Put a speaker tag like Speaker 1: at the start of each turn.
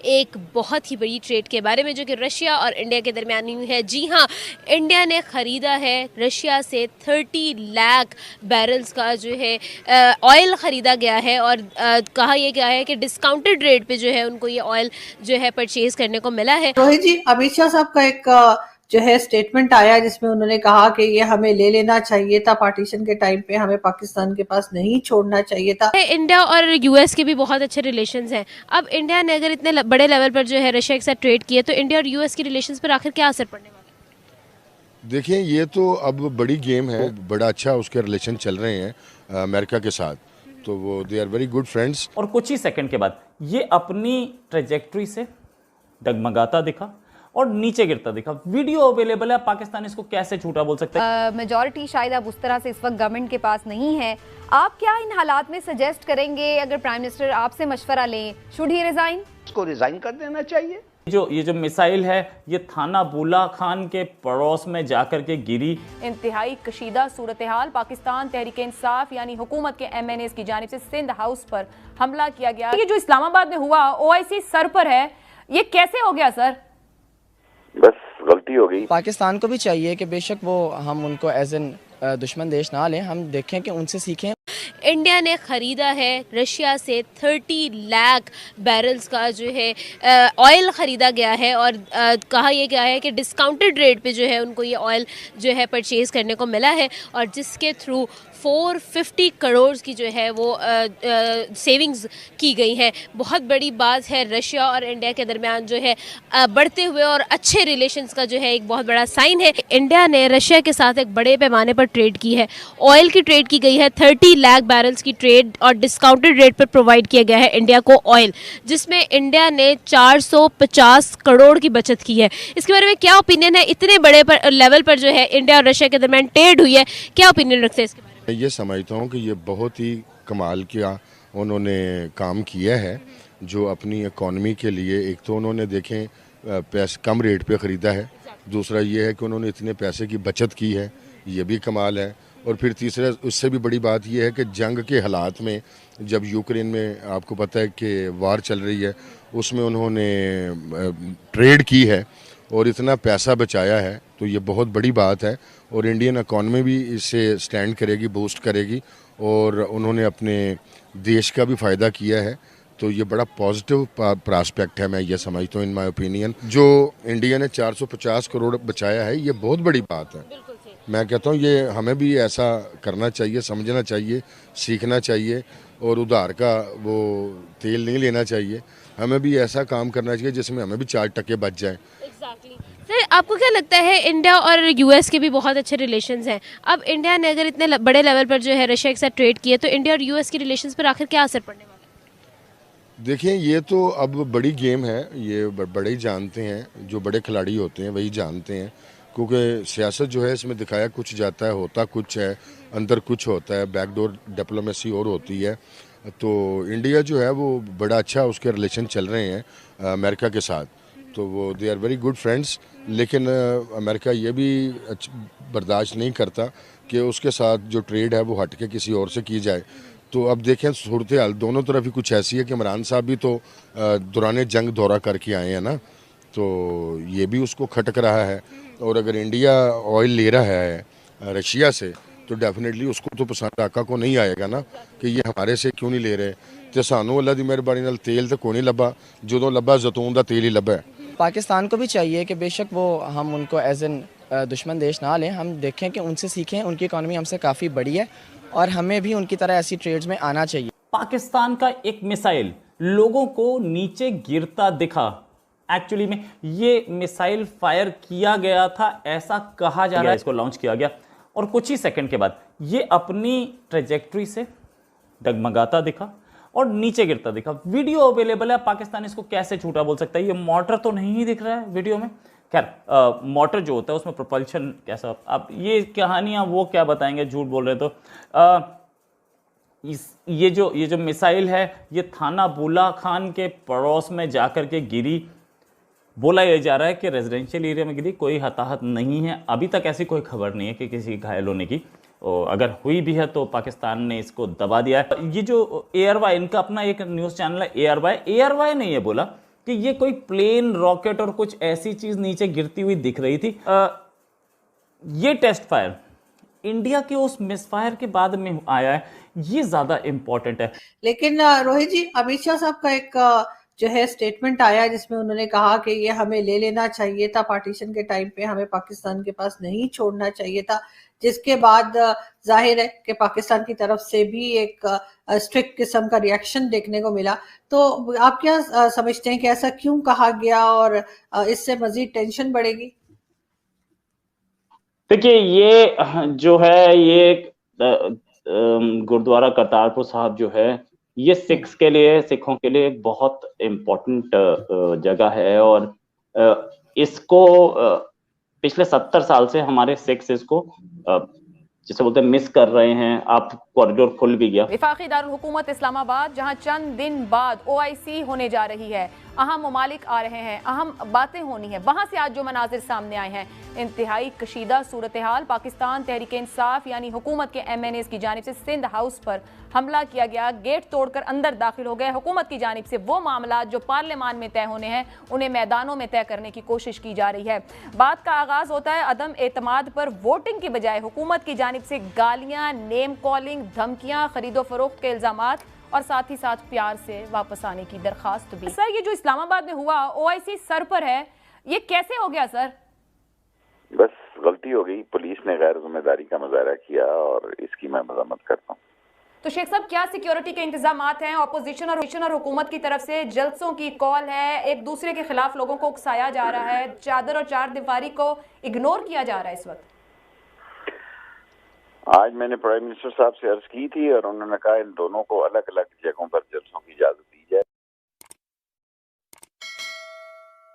Speaker 1: एक बहुत ही बड़ी ट्रेड के बारे में जो कि रशिया और इंडिया के दरमियान हुई है। जी हाँ, इंडिया ने ख़रीदा है रशिया से 30 लाख बैरल्स का जो है ऑयल ख़रीदा गया है और कहा यह गया है कि डिस्काउंटेड रेट पे जो है उनको ये ऑयल जो है परचेज करने को मिला है।
Speaker 2: रोहित जी, अमित शाह साहब का एक जो है स्टेटमेंट आया जिसमें उन्होंने कहा कि ये हमें ले लेना चाहिए था, पार्टीशन के टाइम पे हमें पाकिस्तान के पास नहीं छोड़ना चाहिए था।
Speaker 1: इंडिया और यूएस के भी बहुत अच्छे रिलेशंस हैं। अब इंडिया ने अगर इतने बड़े लेवल पर जो है रशिया के साथ ट्रेड किया तो इंडिया और यूएस के रिलेशंस पर आखिर क्या असर पड़ने वाला है?
Speaker 3: देखिए, ये तो अब बड़ी गेम है, बड़ा अच्छा उसके रिलेशन चल रहे हैं अमेरिका के साथ, तो वो they are very good friends.
Speaker 4: और कुछ ही सेकंड के बाद ये अपनी ट्रेजेक्ट्री से डगमगाता दिखा और नीचे गिरता दिखा। वीडियो अवेलेबल है, पाकिस्तान इसको कैसे झूठा बोल सकता है?
Speaker 5: मेजॉरिटी शायद अब उस तरह से इस वक्त गवर्नमेंट के पास नहीं है। आप क्या इन हालात में सजेस्ट करेंगे अगर प्राइम मिनिस्टर आपसे मशवरा लें, शुड ही रिजाइन?
Speaker 6: उसको रिजाइन कर देना चाहिए।
Speaker 4: ये जो मिसाइल है ये थाना बुला खान के पड़ोस में जाकर के गिरी।
Speaker 7: इंतहाई कशीदा सूरत हाल, पाकिस्तान तहरीक इंसाफ यानी हुकूमत के MNAs की जानिब से सिंध हाउस पर हमला किया गया। ये जो इस्लामाबाद में हुआ OIC सर पर है, ये कैसे हो गया सर?
Speaker 6: बस गलती हो गई।
Speaker 8: पाकिस्तान को भी चाहिए कि बेशक वो हम उनको एज एन दुश्मन देश ना लें, हम देखें कि उनसे सीखें।
Speaker 1: इंडिया ने ख़रीदा है रशिया से 30 लाख बैरल्स का जो है ऑयल ख़रीदा गया है और कहा यह गया है कि डिस्काउंटेड रेट पे जो है उनको ये ऑयल जो है परचेज़ करने को मिला है और जिसके थ्रू 450 करोड़ की जो है वो सेविंग्स की गई हैं। बहुत बड़ी बात है, रशिया और इंडिया के दरमियान जो है बढ़ते हुए और अच्छे रिलेशंस का जो है एक बहुत बड़ा साइन है। इंडिया ने रशिया के साथ एक बड़े पैमाने पर ट्रेड की है, ऑयल की ट्रेड की गई है, 30 लाख बैरल्स की ट्रेड और डिस्काउंटेड रेट पर प्रोवाइड किया गया है इंडिया को ऑयल, जिसमें इंडिया ने 450 करोड़ की बचत की है। इसके बारे में क्या ओपिनियन है? इतने बड़े लेवल पर जो है इंडिया और रशिया के दरमियान ट्रेड हुई है, क्या ओपिनियन रखते हैं इसके बारे में?
Speaker 3: मैं ये समझता हूँ कि ये बहुत ही कमाल किया उन्होंने काम किया है जो अपनी इकॉनमी के लिए। एक तो उन्होंने देखें पैसे कम रेट पे ख़रीदा है, दूसरा ये है कि उन्होंने इतने पैसे की बचत की है, ये भी कमाल है। और फिर तीसरा उससे भी बड़ी बात यह है कि जंग के हालात में जब यूक्रेन में आपको पता है कि वार चल रही है, उसमें उन्होंने ट्रेड की है और इतना पैसा बचाया है, तो ये बहुत बड़ी बात है और इंडियन इकॉनमी भी इससे स्टैंड करेगी, बूस्ट करेगी और उन्होंने अपने देश का भी फ़ायदा किया है, तो ये बड़ा पॉजिटिव प्रॉस्पेक्ट है। मैं ये समझता हूँ, इन माय ओपिनियन, जो इंडिया ने 450 करोड़ बचाया है ये बहुत बड़ी बात है। मैं कहता हूँ ये हमें भी ऐसा करना चाहिए, समझना चाहिए, सीखना चाहिए और उधार का वो तेल नहीं लेना चाहिए। हमें भी ऐसा काम करना चाहिए जिसमें हमें भी 4 टके बच जाएं।
Speaker 1: सर, आपको क्या लगता है, इंडिया और यूएस के भी बहुत अच्छे रिलेशंस हैं। अब इंडिया ने अगर इतने बड़े लेवल पर जो है रशिया के साथ ट्रेड किया तो इंडिया और यूएस के रिलेशंस पर आखिर क्या असर पड़ने वाला है?
Speaker 3: देखिए, ये तो अब बड़ी गेम है, ये बड़े ही जानते हैं, जो बड़े खिलाड़ी होते हैं वही जानते हैं, क्योंकि सियासत जो है इसमें दिखाया कुछ जाता है, होता कुछ है, अंदर कुछ होता है, बैकडोर डिप्लोमेसी और होती है। तो इंडिया जो है वो बड़ा अच्छा उसके रिलेशन चल रहे हैं अमेरिका के साथ, तो वो they are very good friends. लेकिन अमेरिका ये भी बर्दाश्त नहीं करता कि उसके साथ जो ट्रेड है वो हट के किसी और से की जाए। तो अब देखें सूरत हाल दोनों तरफ ही कुछ ऐसी है कि इमरान साहब भी तो दौरान जंग दौरा करके आए हैं ना, तो ये भी उसको खटक रहा है। और अगर इंडिया ऑयल ले रहा है रशिया से तो डेफिनेटली उसको तो पसंद आका को नहीं आएगा ना कि ये हमारे से क्यों नहीं ले रहे। तो सानू अल्लाह दी मेहरबानी नाल तेल तो कोई नहीं लभा, जो लभा जैतून का तेल ही लभा है।
Speaker 8: पाकिस्तान को भी चाहिए कि बेशक वो हम उनको एज एन दुश्मन देश ना लें, हम देखें कि उनसे सीखें। उनकी इकॉनमी हमसे काफ़ी बड़ी है और हमें भी उनकी तरह ऐसी ट्रेड्स में आना चाहिए।
Speaker 4: पाकिस्तान का एक मिसाइल लोगों को नीचे गिरता दिखा। एक्चुअली में ये मिसाइल फायर किया गया था, ऐसा कहा जा रहा है, इसको लॉन्च किया गया और कुछ ही सेकंड के बाद ये अपनी ट्रेजेक्ट्री से डगमगाता दिखा और नीचे गिरता दिखा। वीडियो अवेलेबल है, पाकिस्तान इसको कैसे झूठा बोल सकता है? ये मोटर तो नहीं दिख रहा है वीडियो में। खैर, मोटर जो होता है उसमें प्रोपल्शन कैसा, अब ये कहानियां वो क्या बताएंगे, झूठ बोल रहे तो ये जो मिसाइल है ये थाना बुला खान के पड़ोस में जाकर के गिरी। बोला यह जा रहा है कि रेजिडेंशियल एरिया में गिरी, कोई हताहत नहीं है। अभी तक ऐसी कोई खबर नहीं है कि किसी घायल होने की, और अगर हुई भी है तो पाकिस्तान ने इसको दबा दिया है। ये जो एयरवाई, इनका अपना एक न्यूज़ चैनल है एयरवाई ने ये बोला कि ये कोई प्लेन रॉकेट और कुछ ऐसी चीज नीचे गिरती हुई दिख रही थी। ये टेस्ट फायर इंडिया के उस मिसफायर के बाद में आया है, ये ज्यादा इंपॉर्टेंट है।
Speaker 2: लेकिन रोहित जी, अमित शाह साहब का एक जो है स्टेटमेंट आया जिसमें उन्होंने कहा कि ये हमें ले लेना चाहिए था पार्टीशन के टाइम पे, हमें पाकिस्तान के पास नहीं छोड़ना चाहिए था, जिसके बाद जाहिर है कि पाकिस्तान की तरफ से भी एक स्ट्रिक्ट किस्म का रिएक्शन देखने को मिला। तो आप क्या समझते हैं कि ऐसा क्यों कहा गया और इससे मजीद टेंशन बढ़ेगी?
Speaker 4: देखिए, ये जो है ये गुरुद्वारा करतारपुर साहब जो है ये सिखों के लिए बहुत इम्पोर्टेंट जगह है और इसको पिछले 70 साल से हमारे सिख्स इसको जिसे बोलते हैं मिस कर रहे हैं। आप कॉरिडोर खुल भी गया।
Speaker 7: वफाकी दारुल हुकूमत इस्लामाबाद, जहां चंद दिन बाद OIC होने जा रही है, अहम ममालिक आ रहे हैं, अहम बातें होनी है, वहां से आज जो मनाजिर सामने आए हैं, इंतहाई कशीदा सूरत हाल। पाकिस्तान तहरीक इंसाफ यानी हुकूमत के MNAs की जानिब से सिंध हाउस पर हमला किया गया, गेट तोड़कर अंदर दाखिल हो गए। हुकूमत की जानिब से वो मामला जो पार्लियामान में तय होने हैं उन्हें मैदानों में तय करने की कोशिश की जा रही है। बात का आगाज होता है अदम एतमाद पर। वोटिंग की बजाय हुकूमत की जानिब से गालियां, नेम कॉलिंग, धमकियां, खरीदो फरोख्त के इल्जामात और साथ ही साथ प्यार से वापस आने की दरखास्त भी। सर, ये जो इस्लामाबाद में हुआ OIC सर पर है, ये कैसे हो गया सर?
Speaker 6: बस गलती हो गई, पुलिस ने गैर जिम्मेदारी का मुजाहरा किया और इसकी मैं मजम्मत करता हूँ।
Speaker 7: तो शेख साहब, क्या सिक्योरिटी के इंतजामात हैं? ऑपोजिशन और हुकूमत की तरफ से जलसों की कॉल है, एक दूसरे के खिलाफ लोगों को उकसाया जा रहा है, चादर और चार दीवारी को इग्नोर किया जा रहा है इस वक्त।
Speaker 6: आज मैंने प्राइम मिनिस्टर साहब से अर्ज की थी और उन्होंने कहा इन दोनों को अलग अलग जगहों पर जलसों की इजाजत